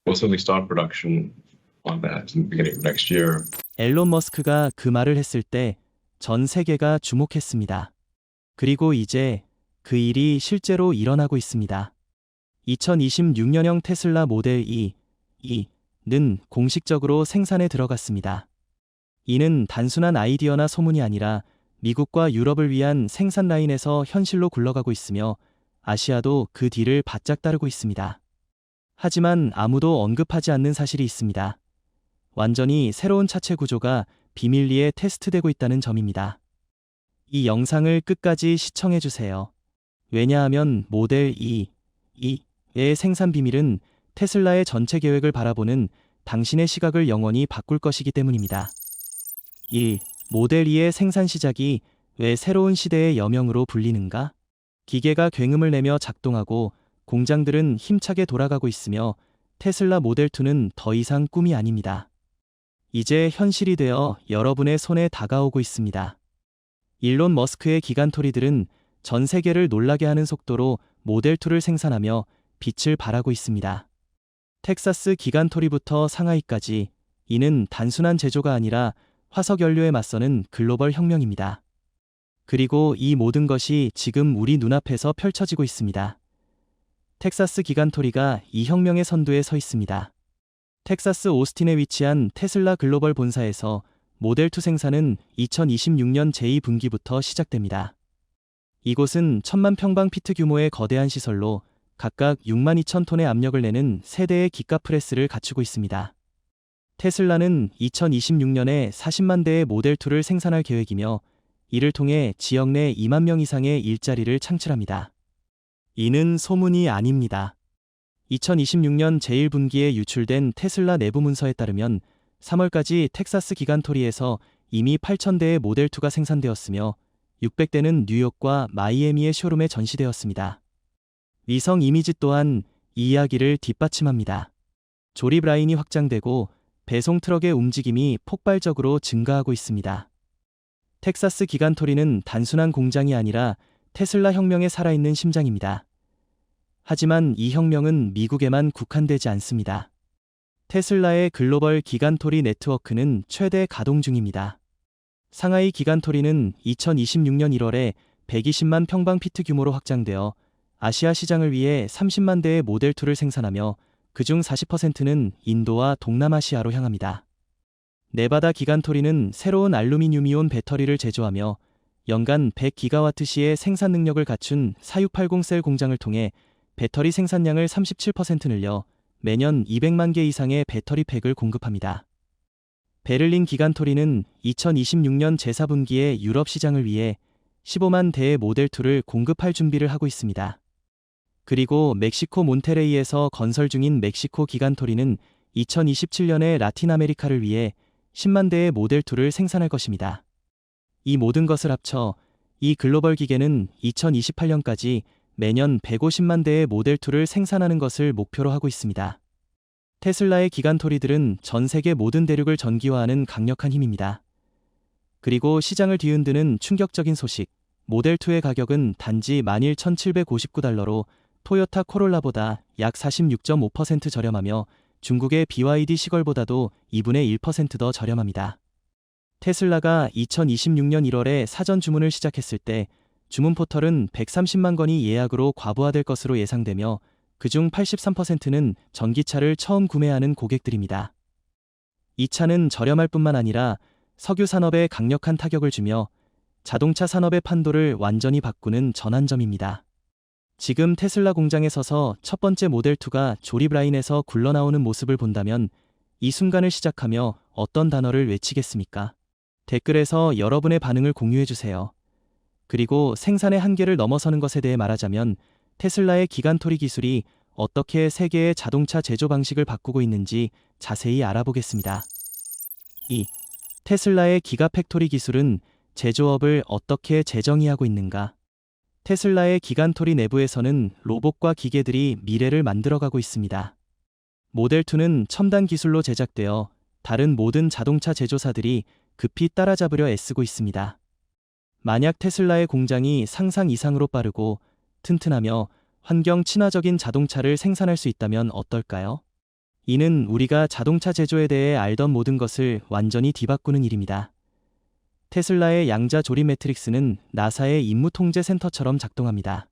We'll certainly start production on that in the beginning of next year. 앨런 머스크가 그 말을 했을 때 전 세계가 주목했습니다. 그리고 이제 그 일이 실제로 일어나고 있습니다. 2026년형 테슬라 모델 2는 공식적으로 생산에 들어갔습니다. 이는 단순한 아이디어나 소문이 아니라 미국과 유럽을 위한 생산 라인에서 현실로 굴러가고 있으며 아시아도 그 뒤를 바짝 따르고 있습니다. 하지만 아무도 언급하지 않는 사실이 있습니다. 완전히 새로운 차체 구조가 비밀리에 테스트되고 있다는 점입니다. 이 영상을 끝까지 시청해주세요. 왜냐하면 모델 2의 생산 비밀은 테슬라의 전체 계획을 바라보는 당신의 시각을 영원히 바꿀 것이기 때문입니다. 1. 모델 2의 생산 시작이 왜 새로운 시대의 여명으로 불리는가? 기계가 굉음을 내며 작동하고 공장들은 힘차게 돌아가고 있으며 테슬라 모델 2는 더 이상 꿈이 아닙니다. 이제 현실이 되어 여러분의 손에 다가오고 있습니다. 일론 머스크의 기간토리들은 전 세계를 놀라게 하는 속도로 모델 2를 생산하며 빛을 발하고 있습니다. 텍사스 기간토리부터 상하이까지 이는 단순한 제조가 아니라 화석 연료에 맞서는 글로벌 혁명입니다. 그리고 이 모든 것이 지금 우리 눈앞에서 펼쳐지고 있습니다. 텍사스 기간토리가 이 혁명의 선두에 서 있습니다. 텍사스 오스틴에 위치한 테슬라 글로벌 본사에서 모델 2 생산은 2026년 제2분기부터 시작됩니다. 이곳은 1000만 평방피트 규모의 거대한 시설로 각각 6만 2천 톤의 압력을 내는 세대의 기가 프레스를 갖추고 있습니다. 테슬라는 2026년에 40만 대의 모델 2를 생산할 계획이며 이를 통해 지역 내 2만 명 이상의 일자리를 창출합니다. 이는 소문이 아닙니다. 2026년 제1분기에 유출된 테슬라 내부 문서에 따르면 3월까지 텍사스 기간토리에서 이미 8,000대의 모델 2가 생산되었으며 600대는 뉴욕과 마이애미의 쇼룸에 전시되었습니다. 위성 이미지 또한 이 이야기를 뒷받침합니다. 조립 라인이 확장되고 배송 트럭의 움직임이 폭발적으로 증가하고 있습니다. 텍사스 기간토리는 단순한 공장이 아니라 테슬라 혁명의 살아있는 심장입니다. 하지만 이 혁명은 미국에만 국한되지 않습니다. 테슬라의 글로벌 기간토리 네트워크는 최대 가동 중입니다. 상하이 기간토리는 2026년 1월에 120만 평방피트 규모로 확장되어 아시아 시장을 위해 30만 대의 모델 2를 생산하며 그중 40%는 인도와 동남아시아로 향합니다. 네바다 기간토리는 새로운 알루미늄이온 배터리를 제조하며 연간 100기가와트시의 생산 능력을 갖춘 4680셀 공장을 통해 배터리 생산량을 37% 늘려 매년 200만 개 이상의 배터리 팩을 공급합니다. 베를린 기간토리는 2026년 제4분기에 유럽 시장을 위해 15만 대의 모델 2를 공급할 준비를 하고 있습니다. 그리고 멕시코 몬테레이에서 건설 중인 멕시코 기간토리는 2027년에 라틴 아메리카를 위해 10만 대의 모델 2를 생산할 것입니다. 이 모든 것을 합쳐 이 글로벌 기계는 2028년까지 매년 150만 대의 모델 2를 생산하는 것을 목표로 하고 있습니다. 테슬라의 기간토리들은 전 세계 모든 대륙을 전기화하는 강력한 힘입니다. 그리고 시장을 뒤흔드는 충격적인 소식, 모델 2의 가격은 단지 11,759달러로 토요타 코롤라보다 약 46.5% 저렴하며 중국의 BYD 시걸보다도 2분의 1% 더 저렴합니다. 테슬라가 2026년 1월에 사전 주문을 시작했을 때 주문 포털은 130만 건이 예약으로 과부하될 것으로 예상되며 그중 83%는 전기차를 처음 구매하는 고객들입니다. 이 차는 저렴할 뿐만 아니라 석유 산업에 강력한 타격을 주며 자동차 산업의 판도를 완전히 바꾸는 전환점입니다. 지금 테슬라 공장에 서서 첫 번째 모델 2가 조립 라인에서 굴러나오는 모습을 본다면 이 순간을 시작하며 어떤 단어를 외치겠습니까? 댓글에서 여러분의 반응을 공유해주세요. 그리고 생산의 한계를 넘어서는 것에 대해 말하자면 테슬라의 기간토리 기술이 어떻게 세계의 자동차 제조 방식을 바꾸고 있는지 자세히 알아보겠습니다. 2. 테슬라의 기가팩토리 기술은 제조업을 어떻게 재정의하고 있는가? 테슬라의 기간토리 내부에서는 로봇과 기계들이 미래를 만들어가고 있습니다. 모델 2는 첨단 기술로 제작되어 다른 모든 자동차 제조사들이 급히 따라잡으려 애쓰고 있습니다. 만약 테슬라의 공장이 상상 이상으로 빠르고 튼튼하며 환경 친화적인 자동차를 생산할 수 있다면 어떨까요? 이는 우리가 자동차 제조에 대해 알던 모든 것을 완전히 뒤바꾸는 일입니다. 테슬라의 양자 조립 매트릭스는 나사의 임무 통제 센터처럼 작동합니다.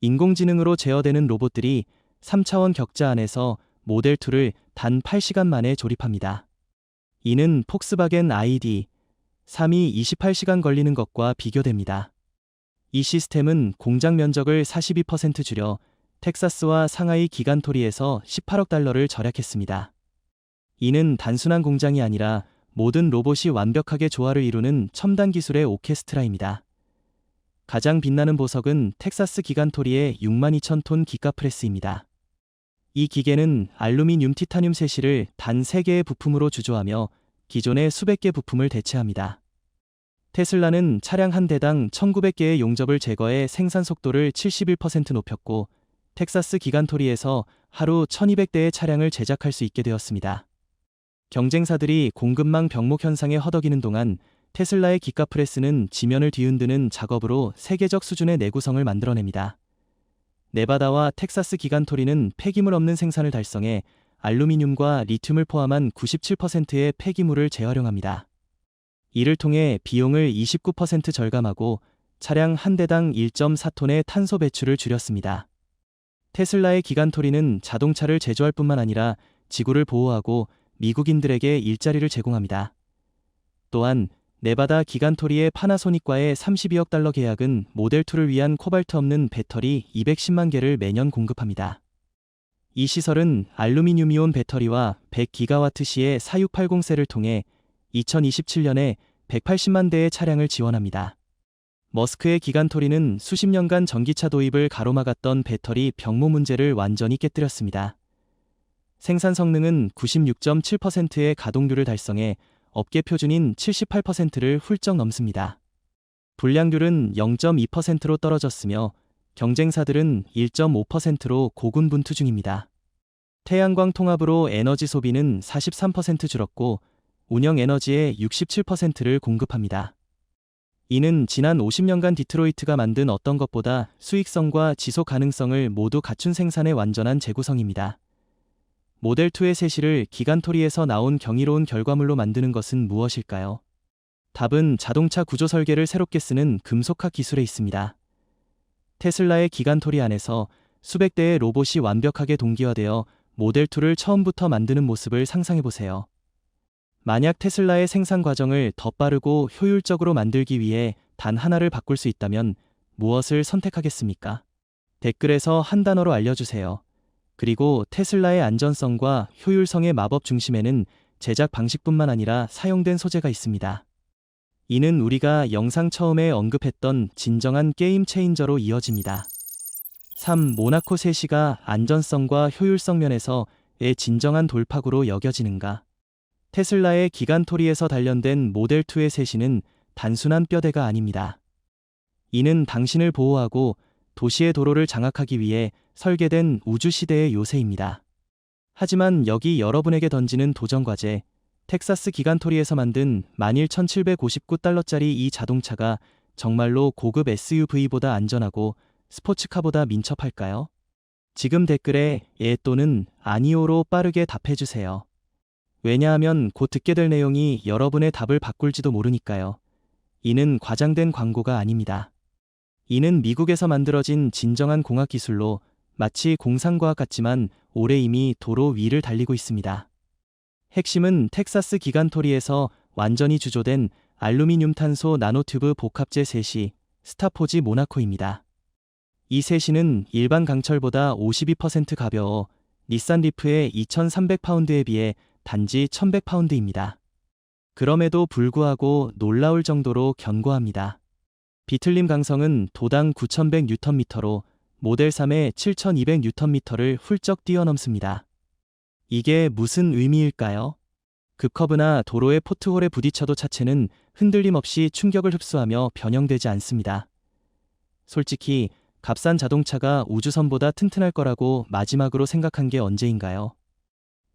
인공지능으로 제어되는 로봇들이 3차원 격자 안에서 모델 2를 단 8시간 만에 조립합니다. 이는 폭스바겐 ID.3이 28시간 걸리는 것과 비교됩니다. 이 시스템은 공장 면적을 42% 줄여 텍사스와 상하이 기간토리에서 18억 달러를 절약했습니다. 이는 단순한 공장이 아니라 모든 로봇이 완벽하게 조화를 이루는 첨단 기술의 오케스트라입니다. 가장 빛나는 보석은 텍사스 기간토리의 62,000톤 기가 프레스입니다. 이 기계는 알루미늄 티타늄 세실을 단 3개의 부품으로 주조하며 기존의 수백 개 부품을 대체합니다. 테슬라는 차량 한 대당 1900개의 용접을 제거해 생산 속도를 71% 높였고 텍사스 기간토리에서 하루 1200대의 차량을 제작할 수 있게 되었습니다. 경쟁사들이 공급망 병목 현상에 허덕이는 동안 테슬라의 기가프레스는 지면을 뒤흔드는 작업으로 세계적 수준의 내구성을 만들어냅니다. 네바다와 텍사스 기간토리는 폐기물 없는 생산을 달성해 알루미늄과 리튬을 포함한 97%의 폐기물을 재활용합니다. 이를 통해 비용을 29% 절감하고 차량 한 대당 1.4톤의 탄소 배출을 줄였습니다. 테슬라의 기간토리는 자동차를 제조할 뿐만 아니라 지구를 보호하고 미국인들에게 일자리를 제공합니다. 또한 네바다 기간토리의 파나소닉과의 32억 달러 계약은 모델2를 위한 코발트 없는 배터리 210만 개를 매년 공급합니다. 이 시설은 알루미늄이온 배터리와 100기가와트시의 4680셀을 통해 2027년에 180만 대의 차량을 지원합니다. 머스크의 기간토리는 수십 년간 전기차 도입을 가로막았던 배터리 병모 문제를 완전히 깨뜨렸습니다. 생산 성능은 96.7%의 가동률을 달성해 업계 표준인 78%를 훌쩍 넘습니다. 불량률은 0.2%로 떨어졌으며 경쟁사들은 1.5%로 고군분투 중입니다. 태양광 통합으로 에너지 소비는 43% 줄었고 운영 에너지의 67%를 공급합니다. 이는 지난 50년간 디트로이트가 만든 어떤 것보다 수익성과 지속 가능성을 모두 갖춘 생산의 완전한 재구성입니다. 모델2의 세실을 기간토리에서 나온 경이로운 결과물로 만드는 것은 무엇일까요? 답은 자동차 구조 설계를 새롭게 쓰는 금속학 기술에 있습니다. 테슬라의 기간토리 안에서 수백 대의 로봇이 완벽하게 동기화되어 모델2를 처음부터 만드는 모습을 상상해보세요. 만약 테슬라의 생산 과정을 더 빠르고 효율적으로 만들기 위해 단 하나를 바꿀 수 있다면 무엇을 선택하겠습니까? 댓글에서 한 단어로 알려주세요. 그리고 테슬라의 안전성과 효율성의 마법 중심에는 제작 방식뿐만 아니라 사용된 소재가 있습니다. 이는 우리가 영상 처음에 언급했던 진정한 게임 체인저로 이어집니다. 3. 모나코 3시가 안전성과 효율성 면에서의 진정한 돌파구로 여겨지는가? 테슬라의 기간토리에서 단련된 모델2의 세시는 단순한 뼈대가 아닙니다. 이는 당신을 보호하고 도시의 도로를 장악하기 위해 설계된 우주시대의 요새입니다. 하지만 여기 여러분에게 던지는 도전과제, 텍사스 기간토리에서 만든 11,759달러짜리 이 자동차가 정말로 고급 SUV보다 안전하고 스포츠카보다 민첩할까요? 지금 댓글에 예 또는 아니오로 빠르게 답해주세요. 왜냐하면 곧 듣게 될 내용이 여러분의 답을 바꿀지도 모르니까요. 이는 과장된 광고가 아닙니다. 이는 미국에서 만들어진 진정한 공학 기술로 마치 공상과학 같지만 올해 이미 도로 위를 달리고 있습니다. 핵심은 텍사스 기간토리에서 완전히 주조된 알루미늄 탄소 나노튜브 복합재 셋이 스타포지 모나코입니다. 이 셋이는 일반 강철보다 52% 가벼워 닛산 리프의 2,300파운드에 비해 단지 1,100파운드입니다. 그럼에도 불구하고 놀라울 정도로 견고합니다. 비틀림 강성은 도당 9,100Nm로 모델 3의 7,200Nm를 훌쩍 뛰어넘습니다. 이게 무슨 의미일까요? 급커브나 도로의 포트홀에 부딪혀도 차체는 흔들림 없이 충격을 흡수하며 변형되지 않습니다. 솔직히 값싼 자동차가 우주선보다 튼튼할 거라고 마지막으로 생각한 게 언제인가요?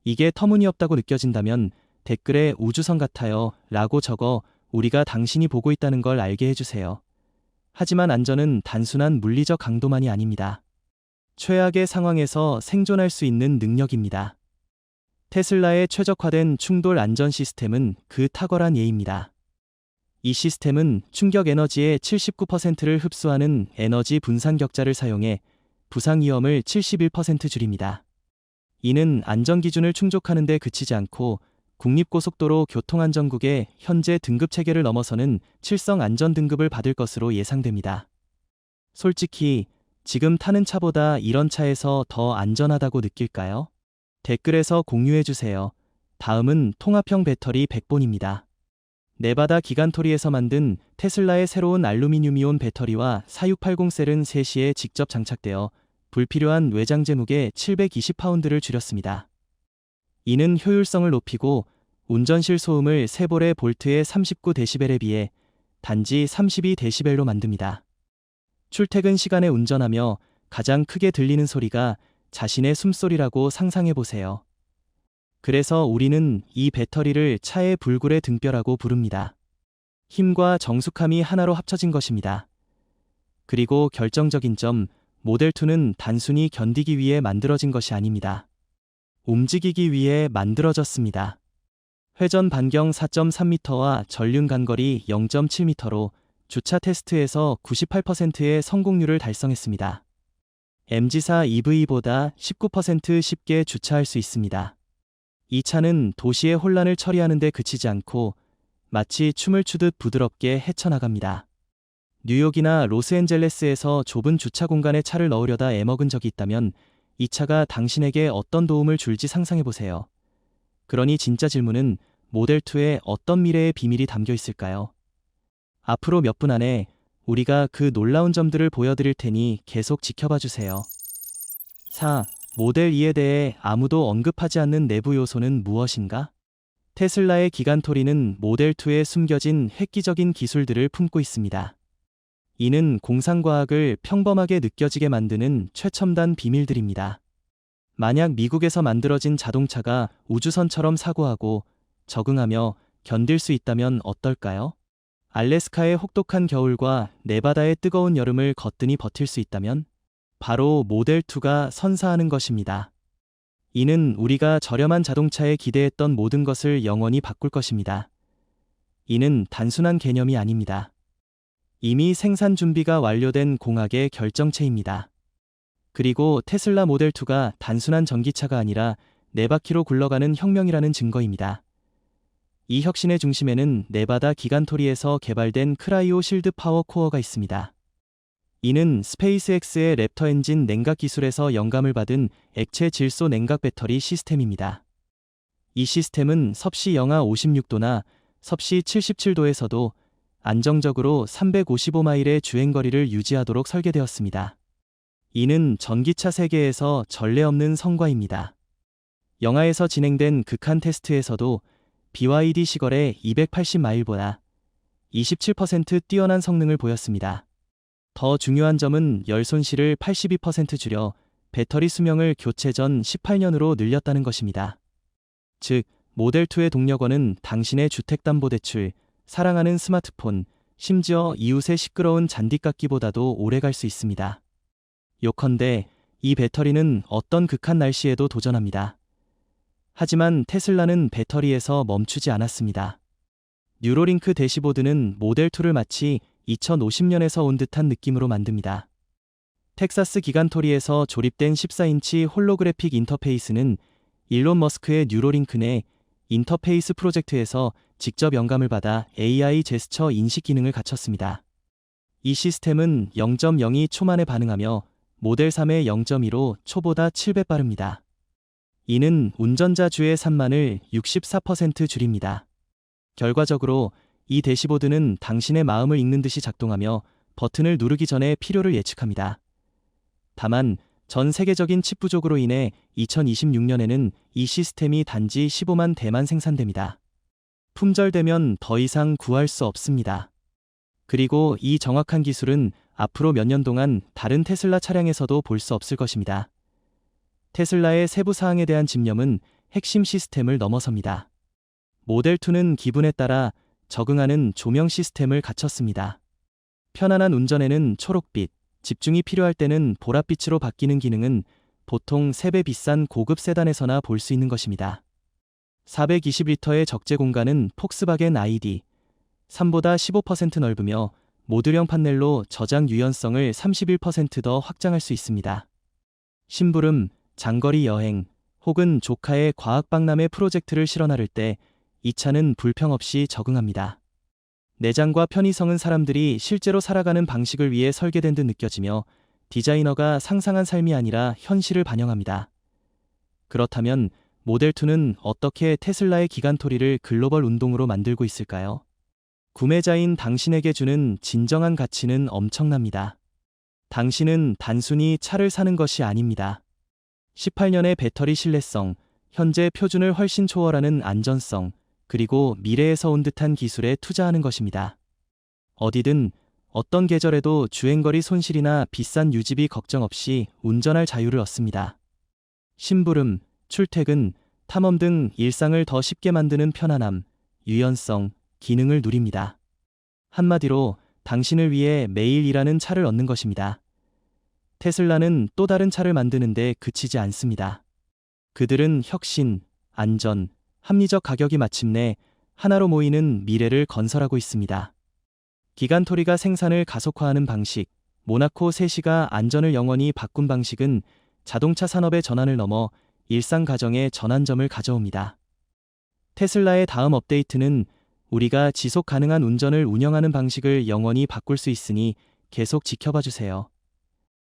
이게 터무니없다고 느껴진다면 댓글에 우주선 같아요 라고 적어 우리가 당신이 보고 있다는 걸 알게 해주세요. 하지만 안전은 단순한 물리적 강도만이 아닙니다. 최악의 상황에서 생존할 수 있는 능력입니다. 테슬라의 최적화된 충돌 안전 시스템은 그 탁월한 예입니다. 이 시스템은 충격 에너지의 79%를 흡수하는 에너지 분산 격자를 사용해 부상 위험을 71% 줄입니다. 이는 안전기준을 충족하는 데 그치지 않고 국립고속도로 교통안전국의 현재 등급 체계를 넘어서는 7성 안전등급을 받을 것으로 예상됩니다. 솔직히 지금 타는 차보다 이런 차에서 더 안전하다고 느낄까요? 댓글에서 공유해주세요. 다음은 통합형 배터리 100본입니다. 네바다 기간토리에서 만든 테슬라의 새로운 알루미늄이온 배터리와 4680 셀은 3시에 직접 장착되어 불필요한 외장재 무게 720파운드를 줄였습니다. 이는 효율성을 높이고 운전실 소음을 3볼의 볼트의 39데시벨에 비해 단지 32데시벨로 만듭니다. 출퇴근 시간에 운전하며 가장 크게 들리는 소리가 자신의 숨소리라고 상상해보세요. 그래서 우리는 이 배터리를 차의 불굴의 등뼈라고 부릅니다. 힘과 정숙함이 하나로 합쳐진 것입니다. 그리고 결정적인 점, 모델2는 단순히 견디기 위해 만들어진 것이 아닙니다. 움직이기 위해 만들어졌습니다. 회전 반경 4.3m와 전륜 간거리 0.7m로 주차 테스트에서 98%의 성공률을 달성했습니다. MG4 EV보다 19% 쉽게 주차할 수 있습니다. 이 차는 도시의 혼란을 처리하는 데 그치지 않고 마치 춤을 추듯 부드럽게 헤쳐나갑니다. 뉴욕이나 로스앤젤레스에서 좁은 주차 공간에 차를 넣으려다 애먹은 적이 있다면 이 차가 당신에게 어떤 도움을 줄지 상상해보세요. 그러니 진짜 질문은 모델2에 어떤 미래의 비밀이 담겨 있을까요? 앞으로 몇 분 안에 우리가 그 놀라운 점들을 보여드릴 테니 계속 지켜봐 주세요. 4. 모델 2에 대해 아무도 언급하지 않는 내부 요소는 무엇인가? 테슬라의 기간토리는 모델 2에 숨겨진 획기적인 기술들을 품고 있습니다. 이는 공상과학을 평범하게 느껴지게 만드는 최첨단 비밀들입니다. 만약 미국에서 만들어진 자동차가 우주선처럼 사고하고 적응하며 견딜 수 있다면 어떨까요? 알래스카의 혹독한 겨울과 네바다의 뜨거운 여름을 거뜬히 버틸 수 있다면 바로 모델2가 선사하는 것입니다. 이는 우리가 저렴한 자동차에 기대했던 모든 것을 영원히 바꿀 것입니다. 이는 단순한 개념이 아닙니다. 이미 생산 준비가 완료된 공학의 결정체입니다. 그리고 테슬라 모델2가 단순한 전기차가 아니라 4바퀴로 굴러가는 혁명이라는 증거입니다. 이 혁신의 중심에는 네바다 기간토리에서 개발된 크라이오 실드 파워 코어가 있습니다. 이는 스페이스X의 랩터 엔진 냉각 기술에서 영감을 받은 액체 질소 냉각 배터리 시스템입니다. 이 시스템은 섭씨 영하 56도나 섭씨 77도에서도 안정적으로 355마일의 주행거리를 유지하도록 설계되었습니다. 이는 전기차 세계에서 전례 없는 성과입니다. 영하에서 진행된 극한 테스트에서도 BYD 시걸의 280마일보다 27% 뛰어난 성능을 보였습니다. 더 중요한 점은 열 손실을 82% 줄여 배터리 수명을 교체 전 18년으로 늘렸다는 것입니다. 즉, 모델2의 동력원은 당신의 주택담보대출, 사랑하는 스마트폰, 심지어 이웃의 시끄러운 잔디깎기보다도 오래 갈 수 있습니다. 요컨대 이 배터리는 어떤 극한 날씨에도 도전합니다. 하지만 테슬라는 배터리에서 멈추지 않았습니다. 뉴로링크 대시보드는 모델2를 마치 2050년에서 온 듯한 느낌으로 만듭니다. 텍사스 기간토리에서 조립된 14인치 홀로그래픽 인터페이스는 일론 머스크의 뉴로링크 내 인터페이스 프로젝트에서 직접 영감을 받아 AI 제스처 인식 기능을 갖췄습니다. 이 시스템은 0.02초 만에 반응하며 모델 3의 0.15 초보다 7배 빠릅니다. 이는 운전자 주의 산만을 64% 줄입니다. 결과적으로 이 대시보드는 당신의 마음을 읽는 듯이 작동하며 버튼을 누르기 전에 필요를 예측합니다. 다만 전 세계적인 칩 부족으로 인해 2026년에는 이 시스템이 단지 15만 대만 생산됩니다. 품절되면 더 이상 구할 수 없습니다. 그리고 이 정확한 기술은 앞으로 몇 년 동안 다른 테슬라 차량에서도 볼 수 없을 것입니다. 테슬라의 세부 사항에 대한 집념은 핵심 시스템을 넘어섭니다. 모델2는 기분에 따라 적응하는 조명 시스템을 갖췄습니다. 편안한 운전에는 초록빛, 집중이 필요할 때는 보랏빛으로 바뀌는 기능은 보통 3배 비싼 고급 세단에서나 볼 수 있는 것입니다. 420리터의 적재 공간은 폭스바겐 ID 3보다 15% 넓으며 모듈형 판넬로 저장 유연성을 31% 더 확장할 수 있습니다. 심부름, 장거리 여행, 혹은 조카의 과학박람회 프로젝트를 실현할 때 이 차는 불평 없이 적응합니다. 내장과 편의성은 사람들이 실제로 살아가는 방식을 위해 설계된 듯 느껴지며 디자이너가 상상한 삶이 아니라 현실을 반영합니다. 그렇다면 모델2는 어떻게 테슬라의 기간토리를 글로벌 운동으로 만들고 있을까요? 구매자인 당신에게 주는 진정한 가치는 엄청납니다. 당신은 단순히 차를 사는 것이 아닙니다. 18년의 배터리 신뢰성, 현재 표준을 훨씬 초월하는 안전성, 그리고 미래에서 온 듯한 기술에 투자하는 것입니다. 어디든 어떤 계절에도 주행거리 손실이나 비싼 유지비 걱정 없이 운전할 자유를 얻습니다. 심부름, 출퇴근, 탐험 등 일상을 더 쉽게 만드는 편안함, 유연성, 기능을 누립니다. 한마디로 당신을 위해 매일 일하는 차를 얻는 것입니다. 테슬라는 또 다른 차를 만드는데 그치지 않습니다. 그들은 혁신, 안전, 합리적 가격이 마침내 하나로 모이는 미래를 건설하고 있습니다. 기간토리가 생산을 가속화하는 방식, 모나코 3시가 안전을 영원히 바꾼 방식은 자동차 산업의 전환을 넘어 일상 가정의 전환점을 가져옵니다. 테슬라의 다음 업데이트는 우리가 지속 가능한 운전을 운영하는 방식을 영원히 바꿀 수 있으니 계속 지켜봐 주세요.